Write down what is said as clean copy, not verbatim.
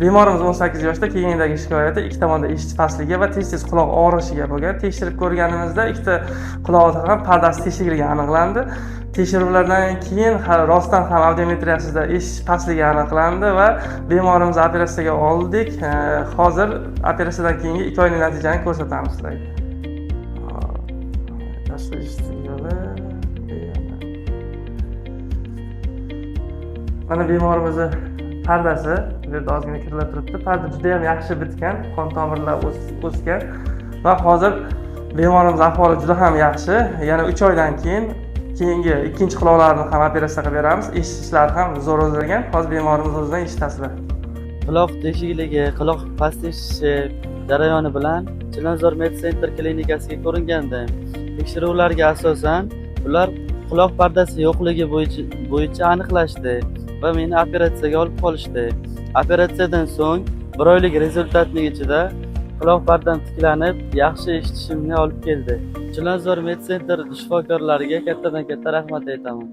Bemorimiz 18 yoshda, keyindagi shikoyati ikki tomonda eshitish pastligi va tez-tez quloq og'rishiga bo'lgan. Tekshirib ko'rganimizda ikkita qulog'ida ham pardasi teshigilgani aniqlandi. Tekshiruvlardan keyin rostdan ham audiometriyasida eshitish pastligi aniqlandi va bemorimizni operatsiyaga oldik. Hozir operatsiyadan keyingi 2 oylik natijani ko'rsatamiz sizlarga. Mana bemorimizni pardasi bu yerda ozgina kirilib turibdi. Parda juda ham yaxshi bitgan, qon tomirlar o'sgan va hozir bemorimiz ahvoli juda ham yaxshi. Yana 3 oydan keyin keyingi ikkinchi quloqlarni ham operatsiya qilib beramiz. Eshitishlari ham zo'r o'zgargan. Hozir bemorimiz o'zidan eshitasizlar. Quloq teshikligi, quloq past eshishi jarayoni bilan Chilonzor Med Center klinikasiga ko'ringandim. Tekshiruvlarga asosan ular quloq pardasi yo'qligi bo'yicha aniqlashdi va meni operatsiyaga olib qolishdi. Operatsiyadan so'ng 1 oylik rezultatning ichida quloq pardam tiklanib, yaxshi eshitishimni olib keldi. Chilonzor Med Center shifokorlariga kattadan katta rahmat aytaman.